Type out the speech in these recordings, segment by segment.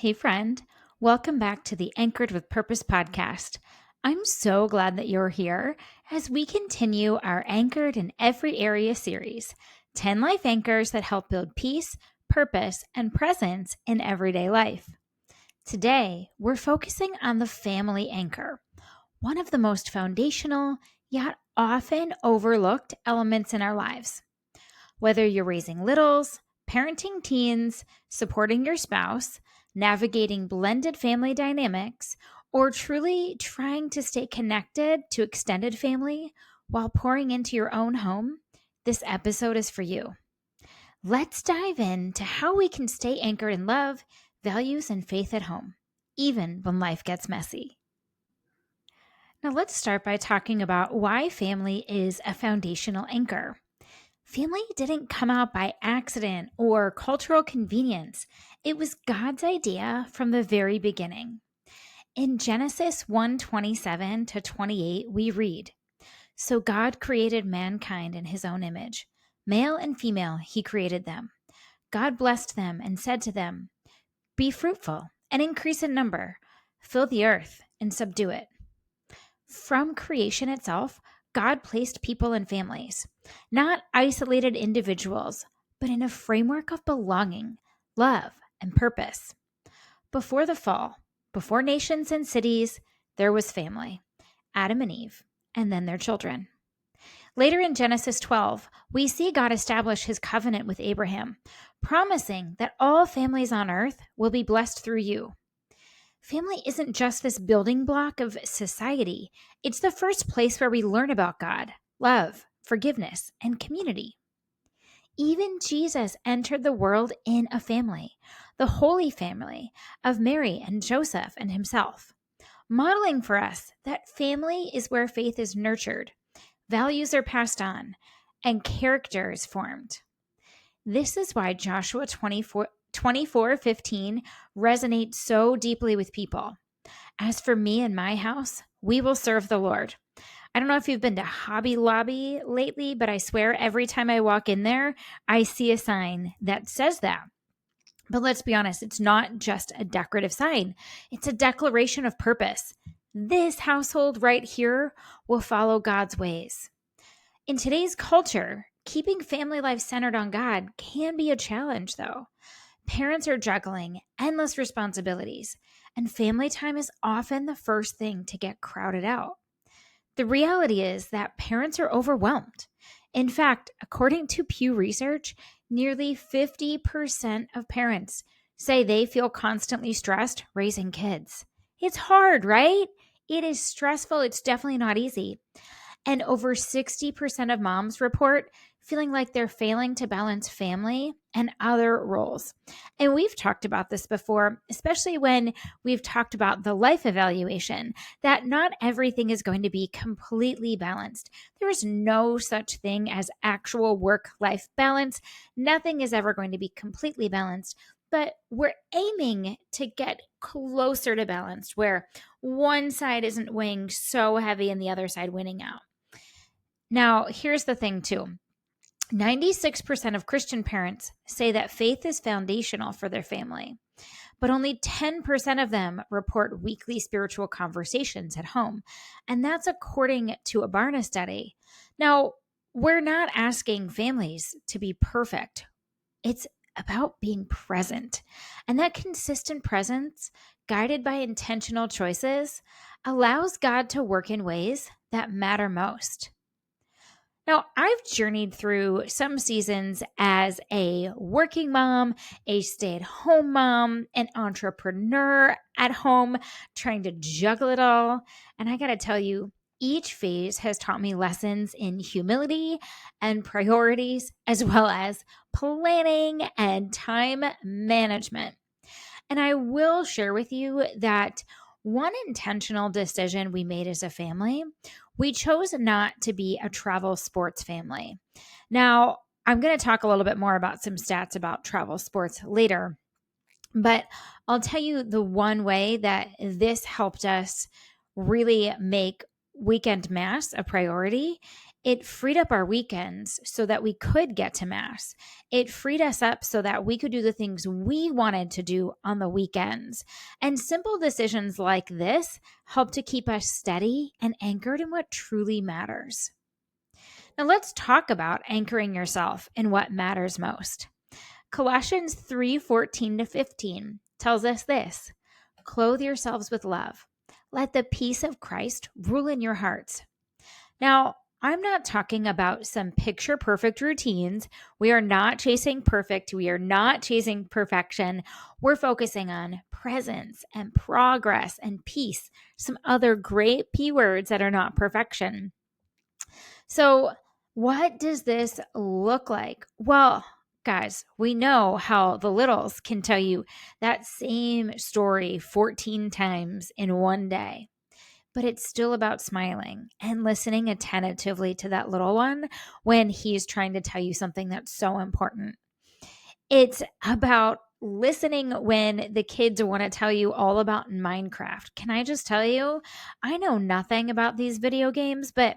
Hey, friend. Welcome back to the Anchored with Purpose podcast. I'm so glad that you're here as we continue our Anchored in Every Area series 10 life anchors that help build peace, purpose, and presence in everyday life. Today, we're focusing on the family anchor, one of the most foundational yet often overlooked elements in our lives. Whether you're raising littles, parenting teens, supporting your spouse, navigating blended family dynamics, or truly trying to stay connected to extended family while pouring into your own home, this episode is for you. Let's dive into how we can stay anchored in love, values, and faith at home, even when life gets messy. Now, let's start by talking about why family is a foundational anchor. Family didn't come out by accident or cultural convenience. It was God's idea from the very beginning. In Genesis 1:27 to 28, we read, "So God created mankind in his own image. Male and female, he created them. God blessed them and said to them, 'Be fruitful and increase in number. Fill the earth and subdue it.'" From creation itself, God placed people in families, not isolated individuals, but in a framework of belonging, love, and purpose. Before the fall, before nations and cities, there was family, Adam and Eve, and then their children. Later in Genesis 12, we see God establish his covenant with Abraham, promising that all families on earth will be blessed through you. Family isn't just this building block of society. It's the first place where we learn about God, love, forgiveness, and community. Even Jesus entered the world in a family, the Holy Family of Mary and Joseph and himself, modeling for us that family is where faith is nurtured, values are passed on, and character is formed. This is why Joshua 24:15 resonates so deeply with people. "As for me and my house, we will serve the Lord." I don't know if you've been to Hobby Lobby lately, but I swear every time I walk in there, I see a sign that says that. But let's be honest, it's not just a decorative sign. It's a declaration of purpose. This household right here will follow God's ways. In today's culture, keeping family life centered on God can be a challenge, though. Parents are juggling endless responsibilities, and family time is often the first thing to get crowded out. The reality is that parents are overwhelmed. In fact, according to Pew Research, nearly 50% of parents say they feel constantly stressed raising kids. It's hard, right? It is stressful. It's definitely not easy. And over 60% of moms report feeling like they're failing to balance family and other roles. And we've talked about this before, especially when we've talked about the life evaluation, that not everything is going to be completely balanced. There is no such thing as actual work-life balance. Nothing is ever going to be completely balanced. But we're aiming to get closer to balanced, where one side isn't weighing so heavy and the other side winning out. Now, here's the thing, too. 96% of Christian parents say that faith is foundational for their family, but only 10% of them report weekly spiritual conversations at home. And that's according to a Barna study. Now, we're not asking families to be perfect. It's about being present. And that consistent presence, guided by intentional choices, allows God to work in ways that matter most. Now, I've journeyed through some seasons as a working mom, a stay-at-home mom, an entrepreneur at home, trying to juggle it all. And I got to tell you, each phase has taught me lessons in humility and priorities, as well as planning and time management. And I will share with you that one intentional decision we made as a family, we chose not to be a travel sports family. Now, I'm going to talk a little bit more about some stats about travel sports later, but I'll tell you the one way that this helped us really make weekend mass a priority It freed up our weekends so that we could get to Mass. It freed us up so that we could do the things we wanted to do on the weekends. And simple decisions like this help to keep us steady and anchored in what truly matters. Now, let's talk about anchoring yourself in what matters most. Colossians 3:14-15 tells us this: clothe yourselves with love. Let the peace of Christ rule in your hearts. Now, I'm not talking about some picture perfect routines. We are not chasing perfect. We are not chasing perfection. We're focusing on presence and progress and peace, some other great P words that are not perfection. So, what does this look like? Well, guys, we know how the littles can tell you that same story 14 times in one day. But it's still about smiling and listening attentively to that little one when he's trying to tell you something that's so important. It's about listening when the kids want to tell you all about Minecraft. Can I just tell you, I know nothing about these video games, but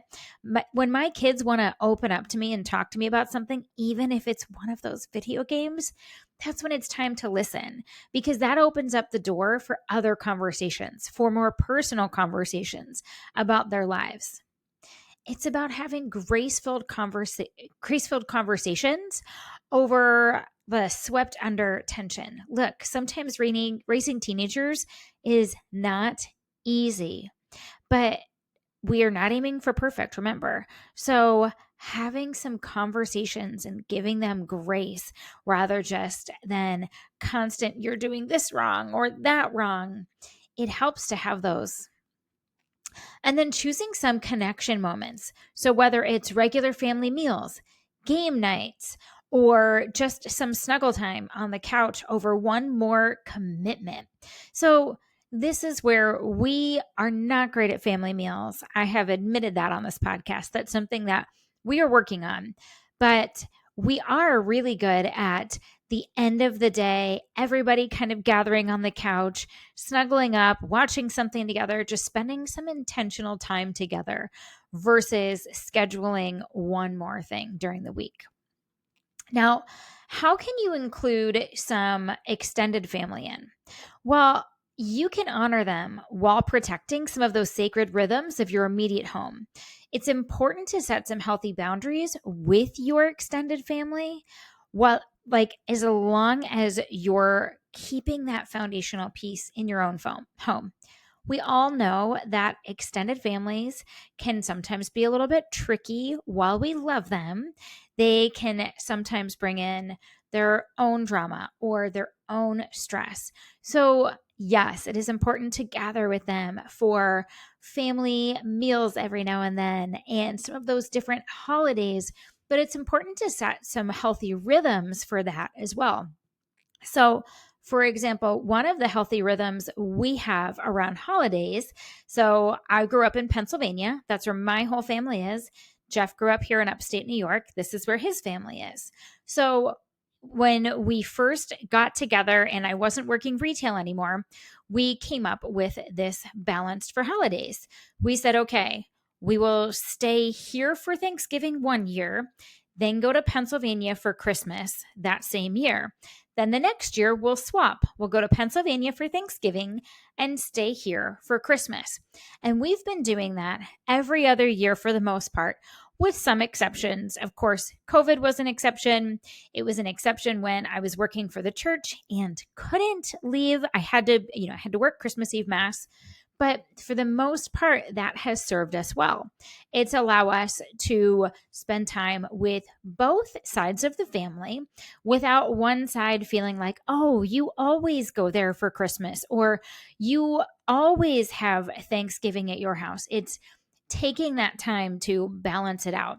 when my kids want to open up to me and talk to me about something, even if it's one of those video games, that's when it's time to listen, because that opens up the door for other conversations, for more personal conversations about their lives. It's about having grace-filled conversations over the swept under tension. Look, sometimes raising teenagers is not easy, but we are not aiming for perfect, remember. So having some conversations and giving them grace rather just than constant, you're doing this wrong or that wrong, it helps to have those. And then choosing some connection moments. So whether it's regular family meals, game nights, or just some snuggle time on the couch over one more commitment. So this is where we are not great at family meals. I have admitted that on this podcast. That's something that we are working on. But we are really good at the end of the day, everybody kind of gathering on the couch, snuggling up, watching something together, just spending some intentional time together versus scheduling one more thing during the week. Now, how can you include some extended family in? Well, you can honor them while protecting some of those sacred rhythms of your immediate home. It's important to set some healthy boundaries with your extended family, while as long as you're keeping that foundational piece in your own home. We all know that extended families can sometimes be a little bit tricky. While we love them, they can sometimes bring in their own drama or their own stress. So, yes, it is important to gather with them for family meals every now and then and some of those different holidays, but it's important to set some healthy rhythms for that as well. So, for example, one of the healthy rhythms we have around holidays. So, I grew up in Pennsylvania. That's where my whole family is. Jeff grew up here in upstate New York. This is where his family is. So, when we first got together and I wasn't working retail anymore, we came up with this balanced for holidays. We said, okay, we will stay here for Thanksgiving one year, then go to Pennsylvania for Christmas that same year. Then the next year, we'll swap. We'll go to Pennsylvania for Thanksgiving and stay here for Christmas. And we've been doing that every other year for the most part, with some exceptions. Of course, COVID was an exception. It was an exception when I was working for the church and couldn't leave. I had to work Christmas Eve Mass. But for the most part, that has served us well. It's allow us to spend time with both sides of the family without one side feeling like, oh, you always go there for Christmas or you always have Thanksgiving at your house. It's taking that time to balance it out.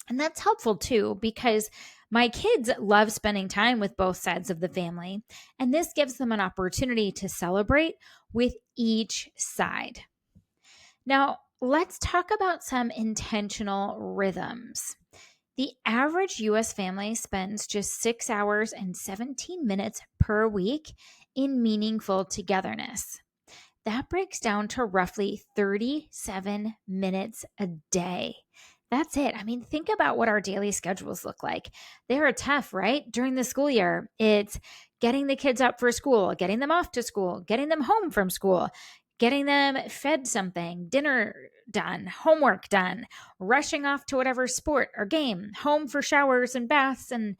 And that's helpful too, because my kids love spending time with both sides of the family, and this gives them an opportunity to celebrate with each side. Now, let's talk about some intentional rhythms. The average US family spends just 6 hours and 17 minutes per week in meaningful togetherness. That breaks down to roughly 37 minutes a day. That's it. I mean, think about what our daily schedules look like. They are tough, right? During the school year, it's getting the kids up for school, getting them off to school, getting them home from school, getting them fed something, dinner done, homework done, rushing off to whatever sport or game, home for showers and baths, and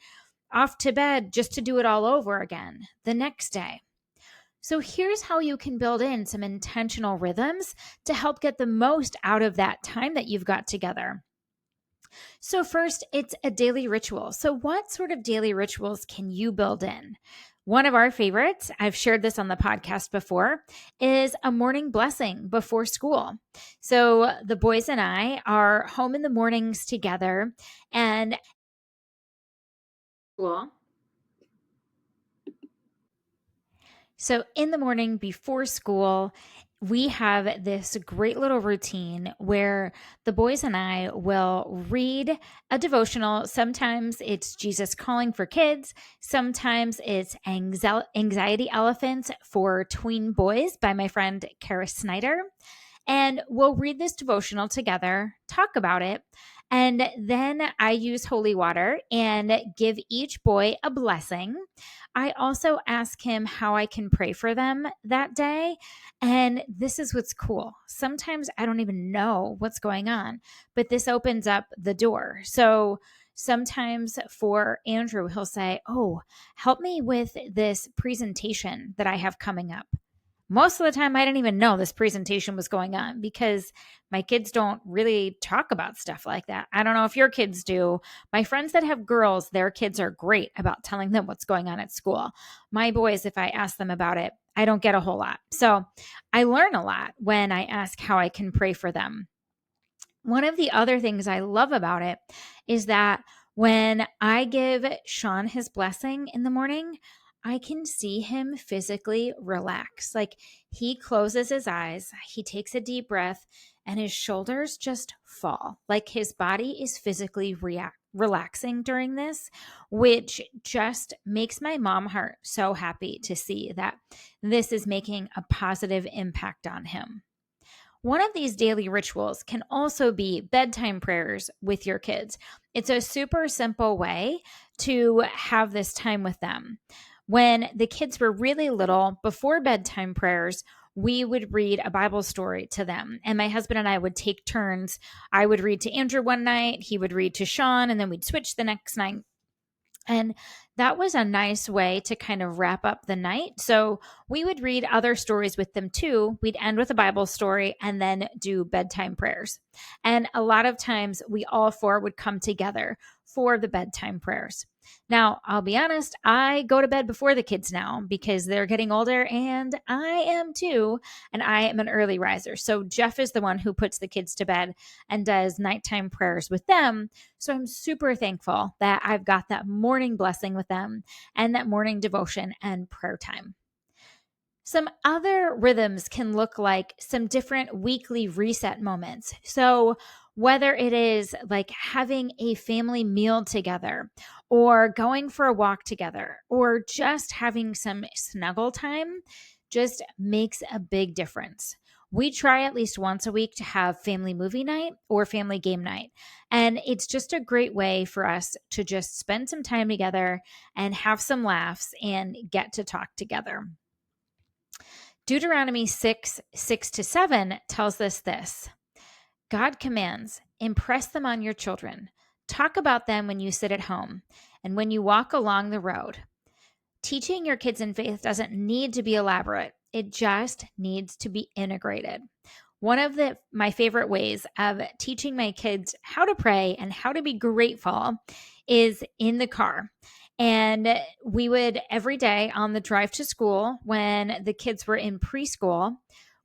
off to bed just to do it all over again the next day. So here's how you can build in some intentional rhythms to help get the most out of that time that you've got together. So, first, it's a daily ritual. So, what sort of daily rituals can you build in? One of our favorites, I've shared this on the podcast before, is a morning blessing before school. So, the boys and I are home in the mornings together, and school. So, in the morning before school, we have this great little routine where the boys and I will read a devotional. Sometimes it's Jesus Calling for Kids. Sometimes it's Anxiety Elephants for Tween Boys by my friend Kara Snyder. And we'll read this devotional together, talk about it, and then I use holy water and give each boy a blessing. I also ask him how I can pray for them that day. And this is what's cool. Sometimes I don't even know what's going on, but this opens up the door. So sometimes for Andrew, he'll say, "Oh, help me with this presentation that I have coming up." Most of the time, I didn't even know this presentation was going on because my kids don't really talk about stuff like that. I don't know if your kids do. My friends that have girls, their kids are great about telling them what's going on at school. My boys, if I ask them about it, I don't get a whole lot. So I learn a lot when I ask how I can pray for them. One of the other things I love about it is that when I give Sean his blessing in the morning, I can see him physically relax. Like he closes his eyes, he takes a deep breath, and his shoulders just fall. Like his body is physically relaxing during this, which just makes my mom heart so happy to see that this is making a positive impact on him. One of these daily rituals can also be bedtime prayers with your kids. It's a super simple way to have this time with them. When the kids were really little, before bedtime prayers, we would read a Bible story to them. And my husband and I would take turns. I would read to Andrew one night, he would read to Sean, and then we'd switch the next night. And that was a nice way to kind of wrap up the night. So we would read other stories with them too. We'd end with a Bible story and then do bedtime prayers. And a lot of times we all four would come together for the bedtime prayers. Now, I'll be honest, I go to bed before the kids now because they're getting older and I am too. And I am an early riser. So Jeff is the one who puts the kids to bed and does nighttime prayers with them. So I'm super thankful that I've got that morning blessing with them and that morning devotion and prayer time. Some other rhythms can look like some different weekly reset moments. So, whether it is like having a family meal together, or going for a walk together, or just having some snuggle time, just makes a big difference. We try at least once a week to have family movie night or family game night. And it's just a great way for us to just spend some time together and have some laughs and get to talk together. Deuteronomy 6:6-7 tells us this: God commands, impress them on your children. Talk about them when you sit at home and when you walk along the road. Teaching your kids in faith doesn't need to be elaborate. It just needs to be integrated. One of my favorite ways of teaching my kids how to pray and how to be grateful is in the car. And we would every day on the drive to school, when the kids were in preschool,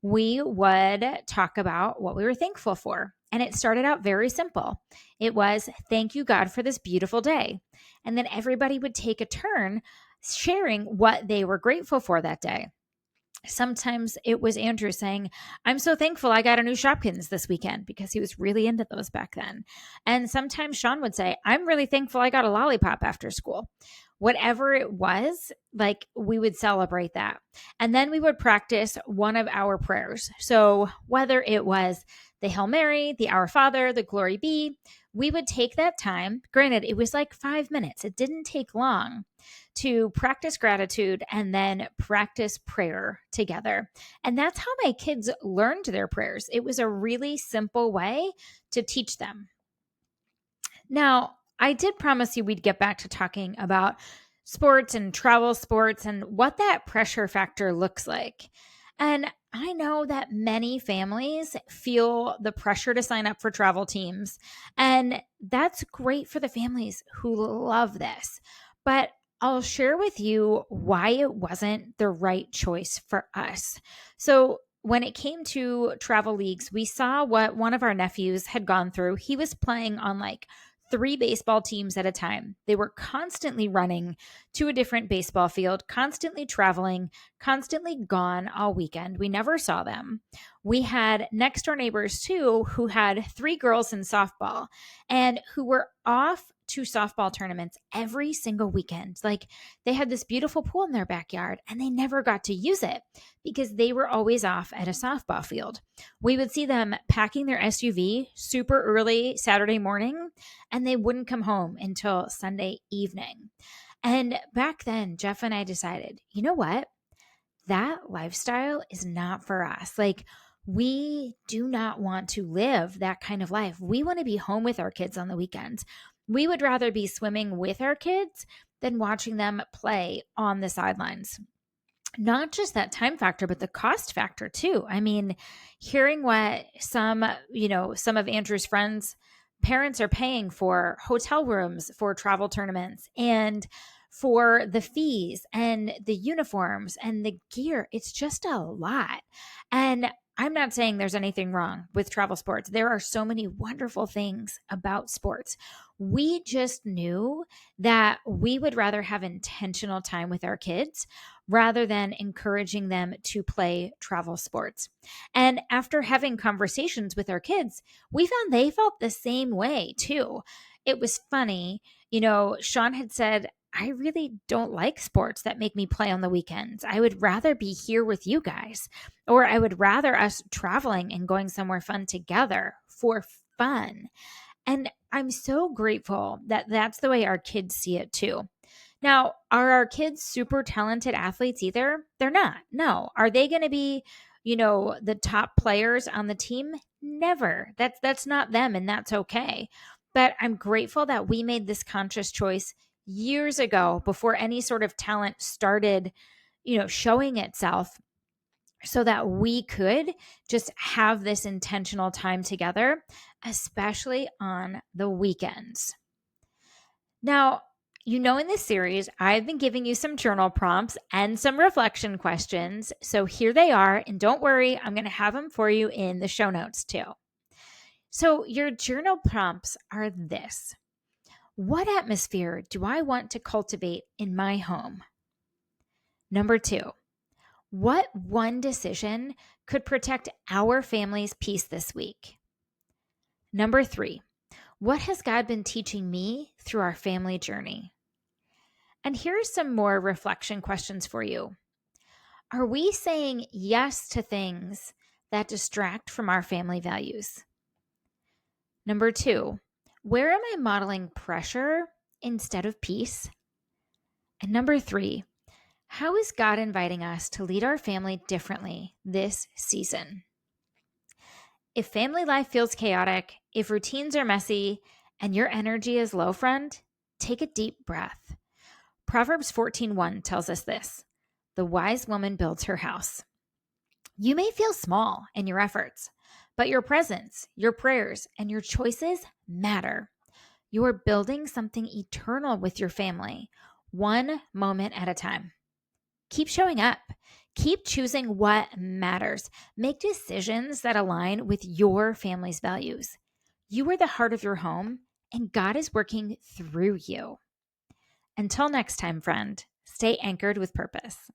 we would talk about what we were thankful for. And it started out very simple. It was, thank you, God, for this beautiful day. And then everybody would take a turn sharing what they were grateful for that day. Sometimes it was Andrew saying, I'm so thankful I got a new Shopkins this weekend, because he was really into those back then. And sometimes Sean would say, I'm really thankful I got a lollipop after school. whatever it was, like we would celebrate that. And then we would practice one of our prayers. So whether it was the Hail Mary, the Our Father, the Glory Be, we would take that time. Granted, it was like 5 minutes. It didn't take long to practice gratitude and then practice prayer together. And that's how my kids learned their prayers. It was a really simple way to teach them. Now, I did promise you we'd get back to talking about sports and travel sports and what that pressure factor looks like. And I know that many families feel the pressure to sign up for travel teams, and that's great for the families who love this. But I'll share with you why it wasn't the right choice for us. So, when it came to travel leagues, we saw what one of our nephews had gone through. He was playing on like 3 baseball teams at a time. They were constantly running to a different baseball field, constantly traveling, constantly gone all weekend. We never saw them. We had next door neighbors too, who had 3 girls in softball and who were off to softball tournaments every single weekend. Like they had this beautiful pool in their backyard and they never got to use it because they were always off at a softball field. We would see them packing their SUV super early Saturday morning and they wouldn't come home until Sunday evening. And back then, Jeff and I decided, you know what? That lifestyle is not for us. Like, we do not want to live that kind of life. We want to be home with our kids on the weekends. We would rather be swimming with our kids than watching them play on the sidelines. Not just that time factor, but the cost factor too. I mean, hearing what some of Andrew's friends' parents are paying for hotel rooms for travel tournaments and for the fees and the uniforms and the gear, it's just a lot. And I'm not saying there's anything wrong with travel sports. There are so many wonderful things about sports. We just knew that we would rather have intentional time with our kids rather than encouraging them to play travel sports. And after having conversations with our kids, we found they felt the same way too. It was funny. Sean had said, I really don't like sports that make me play on the weekends. I would rather be here with you guys, or I would rather us traveling and going somewhere fun together for fun. And I'm so grateful that that's the way our kids see it too. Now, are our kids super talented athletes either? They're not. No. Are they going to be, the top players on the team? Never. That's not them, and that's okay. But I'm grateful that we made this conscious choice years ago before any sort of talent started, showing itself, so that we could just have this intentional time together, especially on the weekends. Now, in this series, I've been giving you some journal prompts and some reflection questions. So here they are. And don't worry, I'm going to have them for you in the show notes too. So your journal prompts are this: what atmosphere do I want to cultivate in my home? Number 2, what one decision could protect our family's peace this week? Number 3, what has God been teaching me through our family journey? And here are some more reflection questions for you. Are we saying yes to things that distract from our family values? Number 2, where am I modeling pressure instead of peace? And number 3, how is God inviting us to lead our family differently this season? If family life feels chaotic, if routines are messy, and your energy is low, friend, take a deep breath. Proverbs 14:1 tells us this: the wise woman builds her house. You may feel small in your efforts, but your presence, your prayers, and your choices matter. You are building something eternal with your family, one moment at a time. Keep showing up. Keep choosing what matters. Make decisions that align with your family's values. You are the heart of your home, and God is working through you. Until next time, friend, stay anchored with purpose.